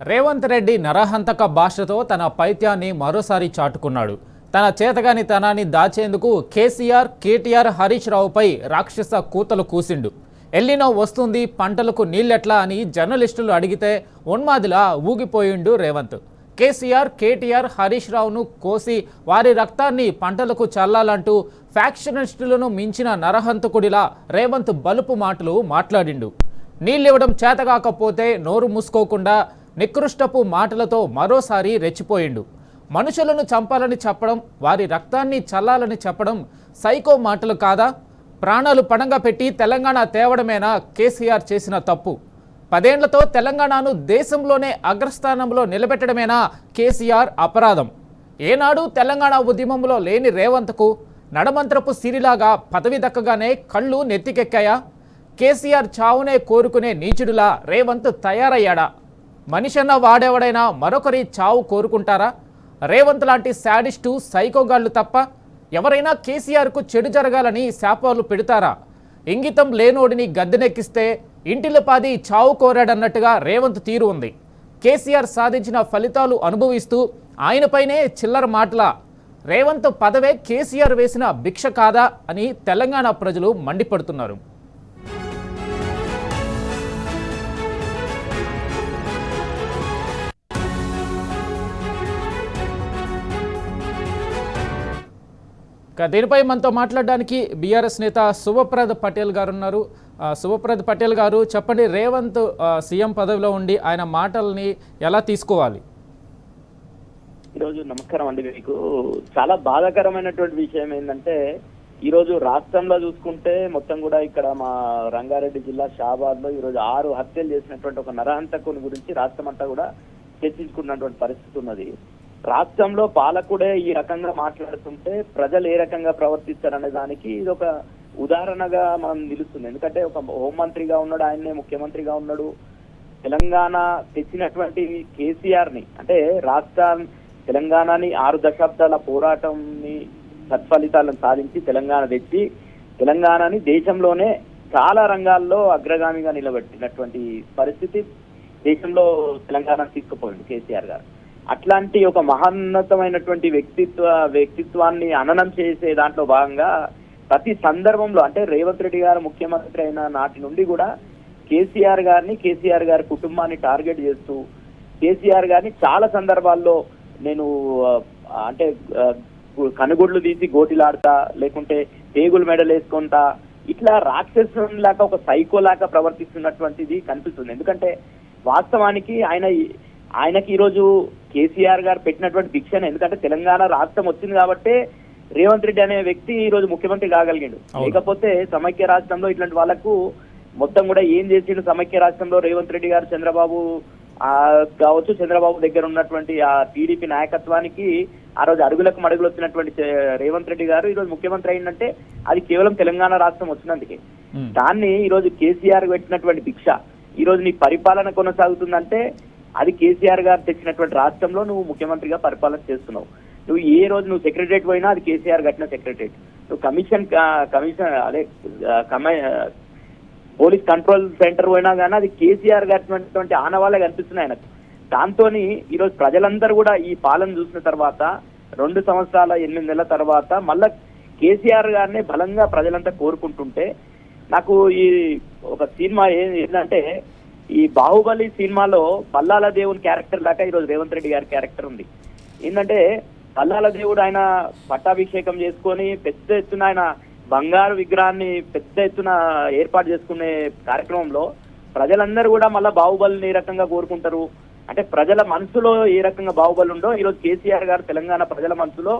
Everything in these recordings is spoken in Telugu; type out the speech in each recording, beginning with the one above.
రేవంత్ రెడ్డి నరహంతక భాషతో తన పైత్యాన్ని మరోసారి చాటుకున్నాడు. తన చేతగాని తనాన్ని దాచేందుకు కేటీఆర్ హరీష్ రావుపై రాక్షస కూతలు కూసిండు. ఎల్లినో వస్తుంది, పంటలకు నీళ్ళెట్లా అని జర్నలిస్టులు అడిగితే ఉన్మాదిలా ఊగిపోయిండు రేవంత్. కేటీఆర్ హరీష్ రావును కోసి వారి రక్తాన్ని పంటలకు చల్లాలంటూ ఫ్యాక్షనిస్టులను మించిన నరహంతకుడిలా రేవంత్ బలుపు మాటలు మాట్లాడిండు. నీళ్ళివ్వడం చేతగాకపోతే నోరు మూసుకోకుండా నికృష్టపు మాటలతో మరోసారి రెచ్చిపోయిండు. మనుషులను చంపాలని చెప్పడం, వారి రక్తాన్ని చల్లాలని చెప్పడం సైకో మాటలు కాదా? ప్రాణాలు పణంగా పెట్టి తెలంగాణ తేవడమేనా కేసీఆర్ చేసిన తప్పు? 10 ఏళ్లతో తెలంగాణను దేశంలోనే అగ్రస్థానంలో నిలబెట్టడమేనా కేసీఆర్ అపరాధం? ఏనాడు తెలంగాణ ఉద్యమంలో లేని రేవంత్కు నడమంత్రపు సిరిలాగా పదవి దక్కగానే కళ్ళు నెత్తికెక్కాయా? కేసీఆర్ చావునే కోరుకునే నీచుడులా రేవంత్ తయారయ్యాడా? మనిషన్న వాడెవడైనా మరొకరి చావు కోరుకుంటారా? రేవంత్ లాంటి శాడిస్టు సైకోగాళ్లు తప్ప ఎవరైనా కేసీఆర్కు చెడు జరగాలని శాపాలు పెడతారా? ఇంగితం లేనోడిని గద్దెనెక్కిస్తే ఇంటిలపాది చావు కోరాడన్నట్టుగా రేవంత్ తీరు ఉంది. కేసీఆర్ సాధించిన ఫలితాలు అనుభవిస్తూ ఆయనపైనే చిల్లర మాటల రేవంత్ పదవే కేసీఆర్ వేసిన భిక్ష కాదా అని తెలంగాణ ప్రజలు మండిపడుతున్నారు. దీనిపై మనతో మాట్లాడడానికి బీఆర్ఎస్ నేత శుభప్రద్ పటేల్ గారు ఉన్నారు. శుభప్రద్ పటేల్ గారు, చెప్పండి, రేవంత్ సీఎం పదవిలో ఉండి ఆయన మాటల్ని ఎలా తీసుకోవాలి? ఈరోజు నమస్కారం అండి. మీకు చాలా బాధాకరమైనటువంటి విషయం ఏంటంటే, ఈరోజు రాష్ట్రంలో చూసుకుంటే మొత్తం కూడా ఇక్కడ మా రంగారెడ్డి జిల్లా షాబాద్ లో ఈరోజు 6 హత్యలు చేసినటువంటి ఒక నరహంతకుని గురించి రాష్ట్రం అంతా కూడా చర్చించుకున్నటువంటి పరిస్థితి ఉన్నది. రాష్ట్రంలో పాలకుడే ఈ రకంగా మాట్లాడుతుంటే ప్రజలు ఏ రకంగా ప్రవర్తిస్తారనే దానికి ఇది ఒక ఉదాహరణగా మనం నిలుస్తుంది. ఎందుకంటే ఒక హోంమంత్రిగా ఉన్నాడు, ఆయన్నే ముఖ్యమంత్రిగా ఉన్నాడు. తెలంగాణ తెచ్చినటువంటి కేసీఆర్ ని, అంటే తెలంగాణని 6 దశాబ్దాల పోరాటంని సత్ఫలితాలను సాధించి తెలంగాణ తెచ్చి తెలంగాణని దేశంలోనే చాలా రంగాల్లో అగ్రగామిగా నిలబెట్టినటువంటి పరిస్థితి దేశంలో తెలంగాణ తీసుకుపోయింది కేసీఆర్ గారు. అట్లాంటి ఒక మహోన్నతమైనటువంటి వ్యక్తిత్వాన్ని హననం చేసే దాంట్లో భాగంగా ప్రతి సందర్భంలో, అంటే రేవంత్ రెడ్డి గారు ముఖ్యమంత్రి అయిన నాటి నుండి కూడా కేసీఆర్ గారి కుటుంబాన్ని టార్గెట్ చేస్తూ కేసీఆర్ గారిని చాలా సందర్భాల్లో నేను అంటే కనుగొడ్లు తీసి గోటిలాడతా, లేకుంటే పేగులు మెడలు వేసుకుంటా, ఇట్లా రాక్షసులాగా ఒక సైకోలాగా ప్రవర్తిస్తున్నటువంటిది కనిపిస్తుంది. ఎందుకంటే వాస్తవానికి ఆయనకి ఈరోజు కేసీఆర్ గారు పెట్టినటువంటి భిక్షను, ఎందుకంటే తెలంగాణ రాష్ట్రం వచ్చింది కాబట్టి రేవంత్ రెడ్డి అనే వ్యక్తి ఈ రోజు ముఖ్యమంత్రి కాగలిగాడు. లేకపోతే సమైక్య రాష్ట్రంలో ఇట్లాంటి వాళ్ళకు మొత్తం కూడా ఏం చేసిండు? సమైక్య రాష్ట్రంలో రేవంత్ రెడ్డి గారు చంద్రబాబు కావచ్చు, చంద్రబాబు దగ్గర ఉన్నటువంటి ఆ టీడీపీ నాయకత్వానికి ఆ రోజు అడుగులకు మడుగులు వచ్చినటువంటి రేవంత్ రెడ్డి గారు ఈరోజు ముఖ్యమంత్రి అయిందంటే అది కేవలం తెలంగాణ రాష్ట్రం వచ్చినందుకే. దాన్ని ఈరోజు కేసీఆర్ పెట్టినటువంటి భిక్ష ఈరోజు నీ పరిపాలన కొనసాగుతుందంటే అది కేసీఆర్ గారు తెచ్చినటువంటి రాష్ట్రంలో నువ్వు ముఖ్యమంత్రిగా పరిపాలన చేస్తున్నావు. నువ్వు ఏ రోజు నువ్వు సెక్రటరేట్ పోయినా అది కేసీఆర్ కట్టిన సెక్రటరేట్. నువ్వు కమిషన్ అదే పోలీస్ కంట్రోల్ సెంటర్ పోయినా కానీ అది కేసీఆర్ కట్టినటువంటి ఆనవాళ్ళే కనిపిస్తున్నాయి ఆయనకు. దాంతో ఈరోజు ప్రజలందరూ కూడా ఈ పాలన చూసిన తర్వాత 2 సంవత్సరాల 8 నెలల తర్వాత మళ్ళా కేసీఆర్ గారిని బలంగా ప్రజలంతా కోరుకుంటుంటే, నాకు ఈ ఒక సినిమా ఏంటంటే ఈ బాహుబలి సినిమాలో పల్లాల దేవుని క్యారెక్టర్ లాగా ఈరోజు రేవంత్ రెడ్డి గారి క్యారెక్టర్ ఉంది. ఏంటంటే పల్లాల దేవుడు ఆయన పట్టాభిషేకం చేసుకొని పెద్ద ఎత్తున ఆయన బంగారు విగ్రహాన్ని పెద్ద ఎత్తున ఏర్పాటు చేసుకునే కార్యక్రమంలో ప్రజలందరూ కూడా మళ్ళీ బాహుబలిని ఏ రకంగా కోరుకుంటారు అంటే, ప్రజల మనసులో ఏ రకంగా బాహుబలి ఉందో ఈరోజు కేసీఆర్ గారు తెలంగాణ ప్రజల మనసులో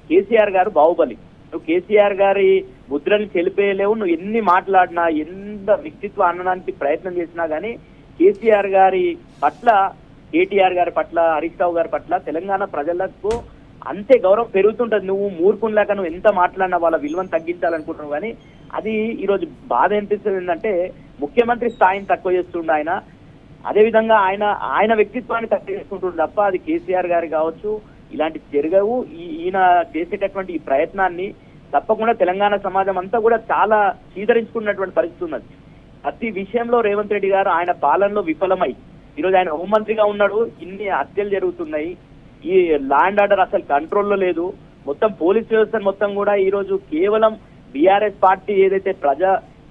కేసీఆర్ గారు బాహుబలి. నువ్వు కేసీఆర్ గారి ముద్రని చెలిపేయలేవు. నువ్వు ఎన్ని మాట్లాడినా, ఎంత వ్యక్తిత్వం అనడానికి ప్రయత్నం చేసినా గానీ కేసీఆర్ గారి పట్ల, కేటీఆర్ గారి పట్ల, హరీష్ రావు గారి పట్ల తెలంగాణ ప్రజలకు అంతే గౌరవం పెరుగుతుంటది. నువ్వు మూర్ఖునిలాగా నువ్వు ఎంత మాట్లాడినా వాళ్ళ విలువను తగ్గించాలనుకుంటున్నావు. కానీ అది ఈరోజు బాధ అనిపిస్తుంది ఏంటంటే, ముఖ్యమంత్రి స్థాయిని తక్కువ చేస్తుండే ఆయన, అదేవిధంగా ఆయన వ్యక్తిత్వాన్ని తక్కువ చేసుకుంటుండే తప్ప అది కేసీఆర్ గారు కావచ్చు ఇలాంటి జరగవు. ఈయన చేసేటటువంటి ఈ ప్రయత్నాన్ని తప్పకుండా తెలంగాణ సమాజం అంతా కూడా చాలా చీదరించుకున్నటువంటి పరిస్థితి ఉన్నది. ప్రతి విషయంలో రేవంత్ రెడ్డి గారు ఆయన పాలనలో విఫలమై ఈరోజు ఆయన హోంమంత్రిగా ఉన్నాడు, ఇన్ని హత్యలు జరుగుతున్నాయి, ఈ ల్యాండ్ ఆర్డర్ అసలు కంట్రోల్లో లేదు, మొత్తం పోలీస్ వ్యవస్థ మొత్తం కూడా ఈ రోజు కేవలం బీఆర్ఎస్ పార్టీ ఏదైతే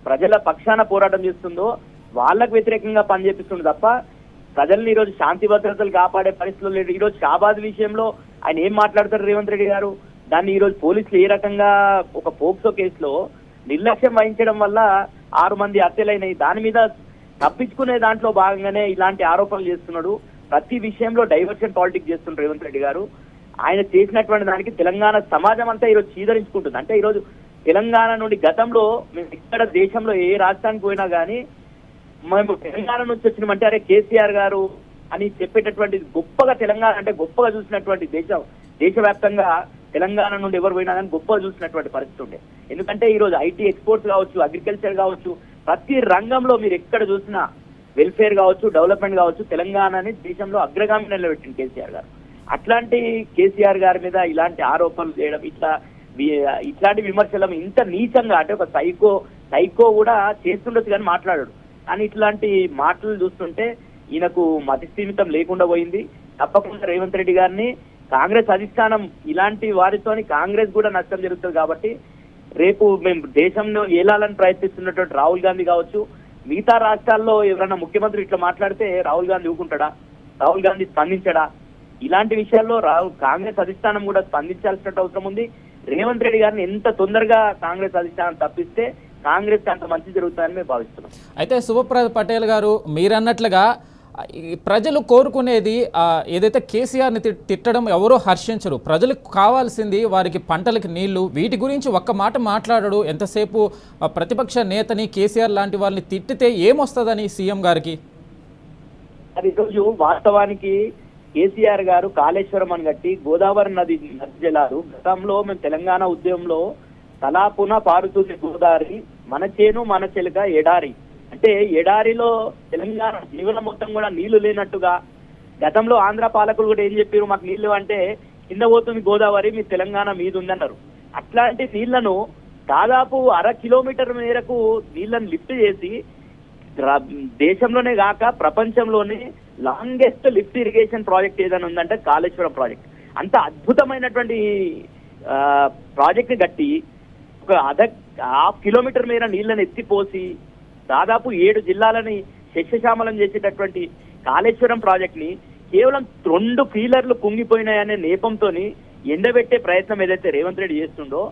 ప్రజల పక్షాన పోరాటం చేస్తుందో వాళ్ళకు వ్యతిరేకంగా పనిచేపిస్తుంది తప్ప ప్రజల్ని ఈ రోజు శాంతి భద్రతలు కాపాడే పరిస్థితులు లేదు. ఈ రోజు షాబాద్ విషయంలో ఆయన ఏం మాట్లాడతారు రేవంత్ రెడ్డి గారు? దాన్ని ఈ రోజు పోలీసులు ఏ రకంగా ఒక పోక్సో కేసులో నిర్లక్ష్యం వహించడం వల్ల 6 మంది హత్యలైనాయి. దాని మీద తప్పించుకునే దాంట్లో భాగంగానే ఇలాంటి ఆరోపణలు చేస్తున్నాడు. ప్రతి విషయంలో డైవర్షన్ పాలిటిక్స్ చేస్తున్నారు రేవంత్ రెడ్డి గారు. ఆయన చేసినటువంటి దానికి తెలంగాణ సమాజం అంతా ఈరోజు చీదరించుకుంటుంది. అంటే ఈరోజు తెలంగాణ నుండి గతంలో మేము ఇక్కడ దేశంలో ఏ రాష్ట్రానికి పోయినా కానీ మేము తెలంగాణ నుంచి వచ్చినామంటే అరే కేసీఆర్ గారు అని చెప్పేటటువంటి గొప్పగా తెలంగాణ అంటే గొప్పగా చూసినటువంటి దేశవ్యాప్తంగా తెలంగాణ నుండి ఎవరు పోయినా కానీ గొప్పగా చూసినటువంటి పరిస్థితి ఉండే. ఎందుకంటే ఈ రోజు ఐటీ ఎక్స్పోర్ట్స్ కావచ్చు, అగ్రికల్చర్ కావచ్చు, ప్రతి రంగంలో మీరు ఎక్కడ చూసినా వెల్ఫేర్ కావచ్చు, డెవలప్మెంట్ కావచ్చు, తెలంగాణని దేశంలో అగ్రగామి నిలబెట్టింది కేసీఆర్ గారు. అట్లాంటి కేసీఆర్ గారి మీద ఇలాంటి ఆరోపణలు చేయడం, ఇట్లాంటి విమర్శలు ఇంత నీచంగా అంటే ఒక సైకో కూడా చేస్తుండొచ్చు కానీ మాట్లాడాడు. కానీ ఇట్లాంటి మాటలు చూస్తుంటే ఈయనకు మతిస్థీమితం లేకుండా పోయింది. తప్పకుండా రేవంత్ రెడ్డి గారిని కాంగ్రెస్ అధిష్టానం ఇలాంటి వారితోని కాంగ్రెస్ కూడా నష్టం జరుగుతుంది. కాబట్టి రేపు మేము దేశంలో ఏలాలని ప్రయత్నిస్తున్నటువంటి రాహుల్ గాంధీ కావచ్చు, మిగతా రాష్ట్రాల్లో ఎవరైనా ముఖ్యమంత్రి ఇట్లా మాట్లాడితే రాహుల్ గాంధీ ఊరుకుంటాడా? రాహుల్ గాంధీ స్పందించడా? ఇలాంటి విషయాల్లో కాంగ్రెస్ అధిష్టానం కూడా స్పందించాల్సిన అవసరం ఉంది. రేవంత్ రెడ్డి గారిని ఎంత తొందరగా కాంగ్రెస్ అధిష్టానం తప్పిస్తే కాంగ్రెస్ అంత మంచి జరుగుతుందని మేము భావిస్తున్నాం. అయితే శుభప్రద పటేల్ గారు, మీరన్నట్లుగా ప్రజలు కోరుకునేది ఏదైతే కేసీఆర్ని తిట్టడం ఎవరో హర్షించరు. ప్రజలకు కావాల్సింది వారికి పంటలకి నీళ్లు. వీటి గురించి ఒక్క మాట మాట్లాడడు. ఎంతసేపు ప్రతిపక్ష నేతని కేసీఆర్ లాంటి వాళ్ళని తిట్టితే ఏమొస్తుందని సీఎం గారికి? అది ఈరోజు వాస్తవానికి కేసీఆర్ గారు కాళేశ్వరం అని కట్టి గోదావరి నది జలాలు గతంలో మేము తెలంగాణ ఉద్యమంలో తలాపున పారుతుంది గోదావరి, మన చేను మన చెలుక ఎడారి అంటే ఎడారిలో తెలంగాణ జీవనం మొత్తం కూడా నీళ్లు లేనట్టుగా గతంలో ఆంధ్ర పాలకులు కూడా ఏం చెప్పారు, మాకు నీళ్లు అంటే కింద పోతుంది గోదావరి, మీ తెలంగాణ మీద ఉందన్నారు. అట్లాంటి నీళ్లను దాదాపు 1/2 కిలోమీటర్ మేరకు నీళ్లను లిఫ్ట్ చేసి దేశంలోనే కాక ప్రపంచంలోనే లాంగెస్ట్ లిఫ్ట్ ఇరిగేషన్ ప్రాజెక్ట్ ఏదైనా ఉందంటే కాళేశ్వరం ప్రాజెక్ట్. అంత అద్భుతమైనటువంటి ప్రాజెక్ట్ ని కట్టి ఒక 1/2 కిలోమీటర్ మేర నీళ్లను ఎత్తిపోసి దాదాపు 7 జిల్లాలని శస్యశ్యామలం చేసేటటువంటి కాళేశ్వరం ప్రాజెక్ట్ ని కేవలం 2 ఫీలర్లు కుంగిపోయినాయనే నేపంతో ఎండబెట్టే ప్రయత్నం ఏదైతే రేవంత్ రెడ్డి చేస్తుండో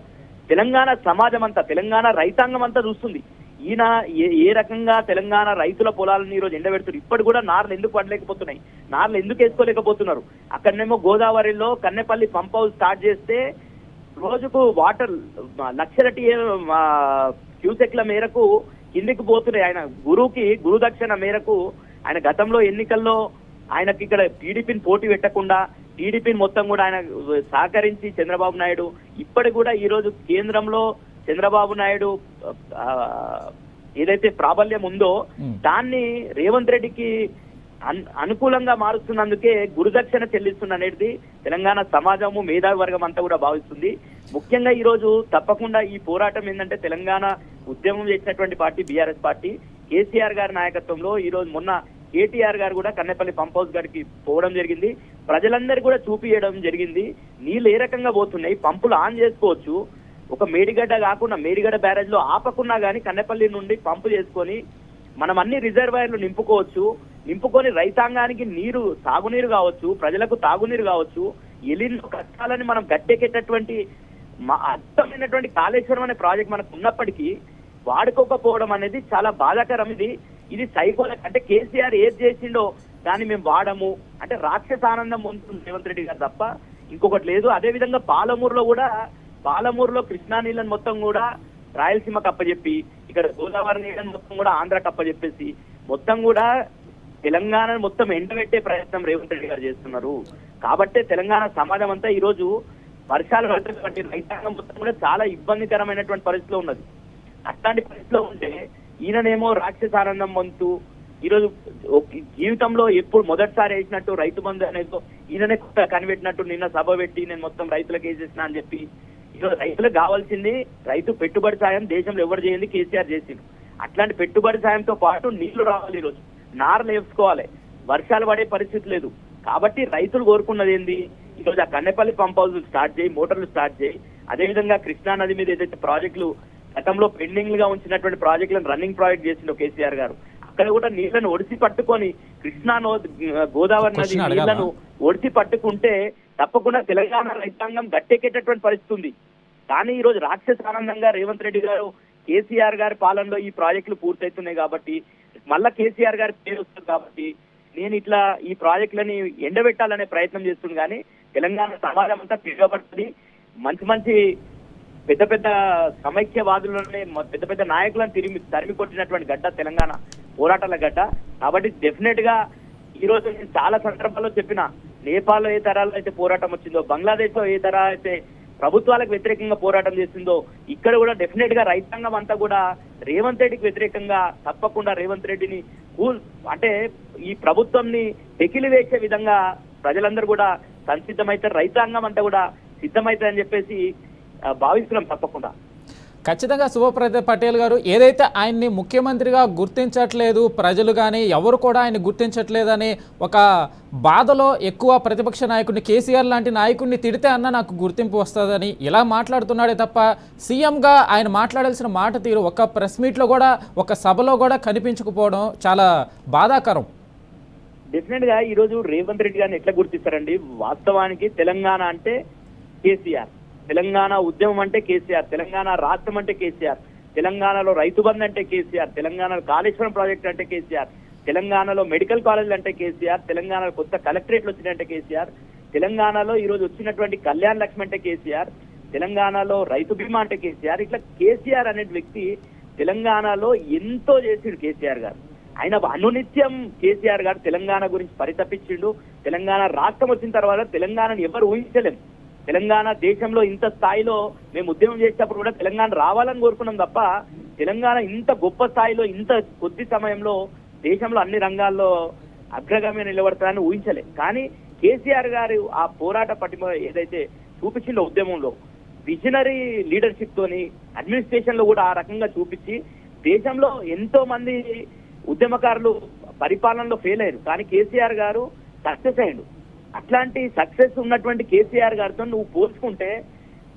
తెలంగాణ సమాజం అంతా, తెలంగాణ రైతాంగం అంతా చూస్తుంది. ఈయన ఏ రకంగా తెలంగాణ రైతుల పొలాలను ఈ రోజు ఎండబెడుతున్నారు. ఇప్పటి కూడా నార్లు ఎందుకు పడలేకపోతున్నాయి, నార్లు ఎందుకు వేసుకోలేకపోతున్నారు? అక్కడనేమో గోదావరిలో కన్నెపల్లి పంప్ హౌస్ స్టార్ట్ చేస్తే రోజుకు వాటర్ 1,00,000 క్యూసెక్ల మేరకు కిందికి పోతున్నాయి. ఆయన గురు దక్షిణ మేరకు ఆయన గతంలో ఎన్నికల్లో ఆయనకి ఇక్కడ టీడీపీని పోటీ పెట్టకుండా టీడీపీని మొత్తం కూడా ఆయన సహకరించి చంద్రబాబు నాయుడు ఇప్పటి కూడా ఈ రోజు కేంద్రంలో చంద్రబాబు నాయుడు ఏదైతే ప్రాబల్యం ఉందో దాన్ని రేవంత్ రెడ్డికి అనుకూలంగా మారుస్తున్నందుకే గురుదక్షిణ చెల్లిస్తున్న అనేది తెలంగాణ సమాజము మేధావి వర్గం అంతా కూడా భావిస్తుంది. ముఖ్యంగా ఈ రోజు తప్పకుండా ఈ పోరాటం ఏంటంటే తెలంగాణ ఉద్యమం చేసినటువంటి పార్టీ బీఆర్ఎస్ పార్టీ కేసీఆర్ గారి నాయకత్వంలో ఈ రోజు మొన్న కేటీఆర్ గారు కూడా కన్నెపల్లి పంప్ హౌస్ గారికి పోవడం జరిగింది. ప్రజలందరూ కూడా చూపియడం జరిగింది. నీళ్ళు ఏ రకంగా పోతున్నాయి, పంపులు ఆన్ చేసుకోవచ్చు. ఒక మేడిగడ్డ కాకుండా మేడిగడ్డ బ్యారేజ్ లో ఆపకున్నా కానీ కన్నెపల్లి నుండి పంపు చేసుకొని మనం అన్ని రిజర్వాయర్లు నింపుకొని రైతాంగానికి నీరు, తాగునీరు కావచ్చు, ప్రజలకు తాగునీరు కావచ్చు, ఎలిలో కష్టాలని మనం గట్టెక్కేటటువంటి అద్భుతమైనటువంటి కాళేశ్వరం అనే ప్రాజెక్ట్ మనకు ఉన్నప్పటికీ వాడుకోకపోవడం అనేది చాలా బాధాకరం. ఇది సైకోలకు అంటే కేసీఆర్ ఏది చేసిండో దాన్ని మేము వాడము అంటే రాక్షసానందం ఉంటుంది రేవంత్ రెడ్డి గారు తప్ప ఇంకొకటి లేదు. అదే విధంగా పాలమూరులో కృష్ణా నీళ్ళని మొత్తం కూడా రాయలసీమకు అప్పచెప్పి ఇక్కడ గోదావరి నీళ్ళని మొత్తం కూడా ఆంధ్రాకి అప్పచెప్పేసి మొత్తం కూడా తెలంగాణ మొత్తం ఎండబెట్టే ప్రయత్నం రేవంత్ రెడ్డి గారు చేస్తున్నారు. కాబట్టే తెలంగాణ సమాజం అంతా ఈ రోజు వర్షాలు పడుతున్నటువంటి రైతాంగం మొత్తం కూడా చాలా ఇబ్బందికరమైనటువంటి పరిస్థితిలో ఉన్నది. అట్లాంటి పరిస్థితిలో ఉంటే ఈయననేమో రాక్షసానందం వంతు ఈరోజు జీవితంలో ఎప్పుడు మొదటిసారి వేసినట్టు రైతు బంధు అనేది ఈయననే కనిపెట్టినట్టు నిన్న సభ పెట్టి నేను మొత్తం రైతులకు వేసేసిన అని చెప్పి ఈరోజు రైతులకు కావాల్సింది రైతు పెట్టుబడి సాయం దేశంలో ఎవరు చేయండి కేసీఆర్ చేసిండు. అట్లాంటి పెట్టుబడి సాయంతో పాటు నీళ్లు రావాలి, ఈరోజు నారలు వేసుకోవాలి. వర్షాలు పడే పరిస్థితి లేదు. కాబట్టి రైతులు కోరుకున్నది ఏంది, ఈరోజు ఆ కన్నెపల్లి పంప్ హౌస్ స్టార్ట్ చేయి, మోటార్లు స్టార్ట్ చేయి. అదేవిధంగా కృష్ణా నది మీద ఏదైతే ప్రాజెక్టులు గతంలో పెండింగ్ గా ఉంచినటువంటి ప్రాజెక్టులను రన్నింగ్ ప్రాజెక్ట్ చేసిండు కేసీఆర్ గారు, అక్కడ కూడా నీళ్లను ఒడిసి పట్టుకొని కృష్ణా గోదావరి నది నీళ్లను ఒడిసి పట్టుకుంటే తప్పకుండా తెలంగాణ రైతాంగం గట్టెక్కేటటువంటి పరిస్థితి ఉంది. కానీ ఈ రోజు రాక్షసానందంగా రేవంత్ రెడ్డి గారు కేసీఆర్ గారి పాలనలో ఈ ప్రాజెక్టులు పూర్తవుతున్నాయి కాబట్టి, మళ్ళా కేసీఆర్ గారి పేరు వస్తుంది కాబట్టి నేను ఇట్లా ఈ ప్రాజెక్టులని ఎండబెట్టాలనే ప్రయత్నం చేస్తుంది. కానీ తెలంగాణ సమాజం అంతా తిరగబడుతుంది. మంచి మంచి పెద్ద పెద్ద సమైక్యవాదులనే పెద్ద పెద్ద నాయకులను తరిమి కొట్టినటువంటి గడ్డ తెలంగాణ పోరాటాల గడ్డ. కాబట్టి డెఫినెట్ గా ఈ రోజు నేను చాలా సందర్భాల్లో చెప్పిన, నేపాల్లో ఏ తరాల్లో అయితే పోరాటం వచ్చిందో, బంగ్లాదేశ్ లో ఏ తరా అయితే ప్రభుత్వాలకు వ్యతిరేకంగా పోరాటం చేసిందో, ఇక్కడ కూడా డెఫినెట్ గా రైతాంగం అంతా కూడా రేవంత్ రెడ్డికి వ్యతిరేకంగా తప్పకుండా రేవంత్ రెడ్డిని అంటే ఈ ప్రభుత్వంని పెకిలి వేసే విధంగా ప్రజలందరూ కూడా సంసిద్ధమైతే, రైతాంగం అంతా కూడా సిద్ధమైతారని చెప్పేసి భావిస్తున్నాం తప్పకుండా. ఖచ్చితంగా శుభప్రద పటేల్ గారు, ఏదైతే ఆయన్ని ముఖ్యమంత్రిగా గుర్తించట్లేదు ప్రజలు కానీ ఎవరు కూడా ఆయన గుర్తించట్లేదని ఒక బాధలో ఎక్కువ ప్రతిపక్ష నాయకుడిని కేసీఆర్ లాంటి నాయకుడిని తిడితే అన్న నాకు గుర్తింపు వస్తుందని ఇలా మాట్లాడుతున్నాడే తప్ప సీఎంగా ఆయన మాట్లాడాల్సిన మాట తీరు ఒక ప్రెస్ మీట్లో కూడా ఒక సభలో కూడా కనిపించకపోవడం చాలా బాధాకరం. డెఫినెట్ గా ఈ రోజు రేవంత్ రెడ్డి గారిని ఎట్లా గుర్తిస్తారండి? వాస్తవానికి తెలంగాణ అంటే కేసీఆర్, తెలంగాణ ఉద్యమం అంటే కేసీఆర్, తెలంగాణ రాష్ట్రం అంటే కేసీఆర్, తెలంగాణలో రైతు బంధు అంటే కేసీఆర్, తెలంగాణలో కాళేశ్వరం ప్రాజెక్ట్ అంటే కేసీఆర్, తెలంగాణలో మెడికల్ కాలేజీలు అంటే కేసీఆర్, తెలంగాణలో కొత్త కలెక్టరేట్లు వచ్చినాయంటే కేసీఆర్, తెలంగాణలో ఈ రోజు వచ్చినటువంటి కళ్యాణ్ లక్ష్మి అంటే కేసీఆర్, తెలంగాణలో రైతు బీమా అంటే కేసీఆర్. ఇట్లా కేసీఆర్ అనే వ్యక్తి తెలంగాణలో ఎంతో చేసిండు కేసీఆర్ గారు. ఆయన అనునిత్యం కేసీఆర్ గారు తెలంగాణ గురించి పరితపించిండు. తెలంగాణ రాష్ట్రం వచ్చిన తర్వాత తెలంగాణను ఎవరు ఊహించలేము. తెలంగాణ దేశంలో ఇంత స్థాయిలో మేము ఉద్యమం చేసేటప్పుడు కూడా తెలంగాణ రావాలని కోరుకున్నాం తప్ప తెలంగాణ ఇంత గొప్ప స్థాయిలో ఇంత కొద్ది సమయంలో దేశంలో అన్ని రంగాల్లో అగ్రగామి నిలబడతారని ఊహించలే. కానీ కేసీఆర్ గారు ఆ పోరాట పటిమ ఏదైతే చూపించిందో ఉద్యమంలో, విజనరీ లీడర్షిప్ తోని అడ్మినిస్ట్రేషన్ లో కూడా ఆ రకంగా చూపించి దేశంలో ఎంతో మంది ఉద్యమకారులు పరిపాలనలో ఫెయిల్ అయ్యారు, కానీ కేసీఆర్ గారు సక్సెస్ అయ్యాడు. అట్లాంటి సక్సెస్ ఉన్నటువంటి కేసీఆర్ గారితో నువ్వు పోల్చుకుంటే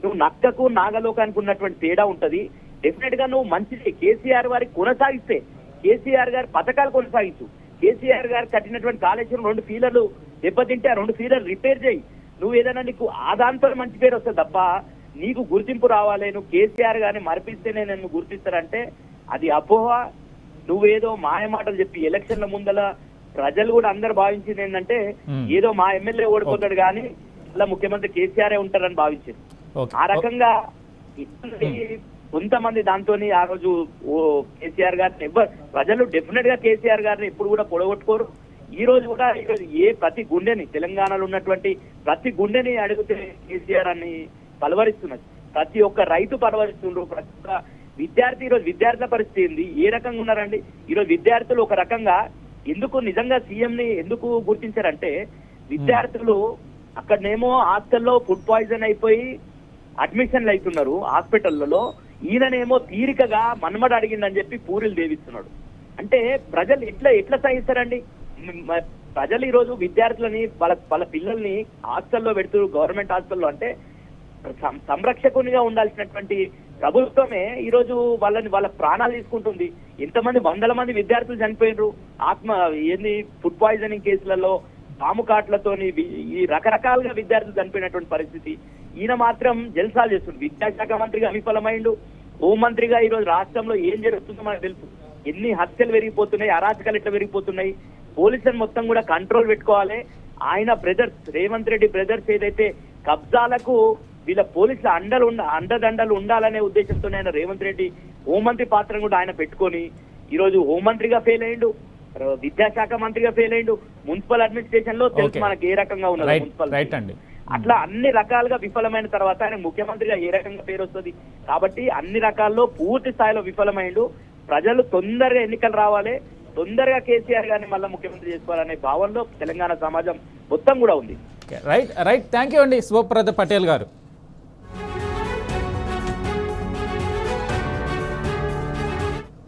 నువ్వు నక్కకు నాగలోకానికి ఉన్నటువంటి తేడా ఉంటది. డెఫినెట్ గా నువ్వు మంచిది కేసీఆర్ వారికి కొనసాగిస్తే, కేసీఆర్ గారి పథకాలు కొనసాగించు. కేసీఆర్ గారు కట్టినటువంటి కాళేశ్వరం 2 ఫీలర్లు దెబ్బతింటే ఆ 2 ఫీలర్లు రిపేర్ చేయి. నువ్వు ఏదైనా నీకు ఆదాంతో మంచి పేరు వస్తుంది తప్ప నీకు గుర్తింపు రావాలి. నువ్వు కేసీఆర్ గారిని మరిపిస్తేనే నన్ను గుర్తిస్తారంటే అది అపోహ. నువ్వేదో మాయ మాటలు చెప్పి ఎలక్షన్ల ముందల ప్రజలు కూడా అందరు భావించింది ఏంటంటే ఏదో మా ఎమ్మెల్యే ఓడిపోతాడు కానీ ఇలా ముఖ్యమంత్రి కేసీఆర్ ఉంటారని భావించారు. ఆ రకంగా కొంతమంది దాంతో ఆ రోజు కేసీఆర్ గారిని ప్రజలు డెఫినెట్ గా కేసీఆర్ గారిని ఎప్పుడు కూడా పొడగొట్టుకోరు. ఈ రోజు కూడా ప్రతి గుండెని తెలంగాణలో ఉన్నటువంటి ప్రతి గుండెని అడిగితే కేసీఆర్ అని పలవరిస్తున్నది. ప్రతి ఒక్క రైతు పలవరిస్తుండ్రు, ప్రతి ఒక్క విద్యార్థి. ఈరోజు విద్యార్థుల పరిస్థితి ఏంది, ఏ రకంగా ఉన్నారండి? ఈరోజు విద్యార్థులు ఒక రకంగా ఎందుకు నిజంగా సీఎం ని ఎందుకు గుర్తించారంటే, విద్యార్థులు అక్కడనేమో హాస్టల్లో ఫుడ్ పాయిజన్ అయిపోయి అడ్మిషన్లు అవుతున్నారు హాస్పిటళ్లలో, ఈయననేమో తీరికగా మన్మడు అడిగిందని చెప్పి పూరీలు దేవిస్తున్నాడు. అంటే ప్రజలు ఎట్లా సహిస్తారండి? ప్రజలు ఈ రోజు విద్యార్థులని వాళ్ళ పిల్లల్ని హాస్టల్లో పెడుతూ గవర్నమెంట్ హాస్టల్లో అంటే సంరక్షకునిగా ఉండాల్సినటువంటి ప్రభుత్వమే ఈ రోజు వాళ్ళ ప్రాణాలు తీసుకుంటుంది. ఎంతమంది 100 మంది విద్యార్థులు చనిపోయినరు ఫుడ్ పాయిజనింగ్ కేసులలో, పాము కాట్లతోని ఈ రకరకాలుగా విద్యార్థులు చనిపోయినటువంటి పరిస్థితి. ఈయన మాత్రం జల్సాలు చేస్తుంది. విద్యాశాఖ మంత్రిగా విఫలమైండు. హోంమంత్రిగా ఈ రోజు రాష్ట్రంలో ఏం జరుగుతుందో మనకు తెలుసు. ఎన్ని హత్యలు పెరిగిపోతున్నాయి, అరాచకాలు ఎట్లా పెరిగిపోతున్నాయి. పోలీసులు మొత్తం కూడా కంట్రోల్ పెట్టుకోవాలి. ఆయన బ్రదర్స్, రేవంత్ రెడ్డి బ్రదర్స్ ఏదైతే కబ్జాలకు వీళ్ళ పోలీసుల అండదండలు ఉండాలనే ఉద్దేశంతో ఆయన రేవంత్ రెడ్డి హోంమంత్రి పాత్రను కూడా ఆయన పెట్టుకొని ఈ రోజు హోంమంత్రిగా ఫెయిల్ అయ్యిండు, విద్యాశాఖ మంత్రిగా ఫెయిల్ అయ్యిండు, మున్సిపల్ అడ్మినిస్ట్రేషన్ లో తెలుసు మనకి ఏ రకంగా ఉన్నది మున్సిపల్. అట్లా అన్ని రకాలుగా విఫలమైన తర్వాత ఆయన ముఖ్యమంత్రిగా ఏ రకంగా పేరు వస్తుంది. కాబట్టి అన్ని రకాల్లో పూర్తి స్థాయిలో విఫలమైండు. ప్రజలు తొందరగా ఎన్నికలు రావాలి, తొందరగా కేసీఆర్ గారిని మళ్ళీ ముఖ్యమంత్రి చేసుకోవాలనే భావనలో తెలంగాణ సమాజం మొత్తం కూడా ఉంది. రైట్ థ్యాంక్ యూ అండి శుభప్రద పటేల్ గారు.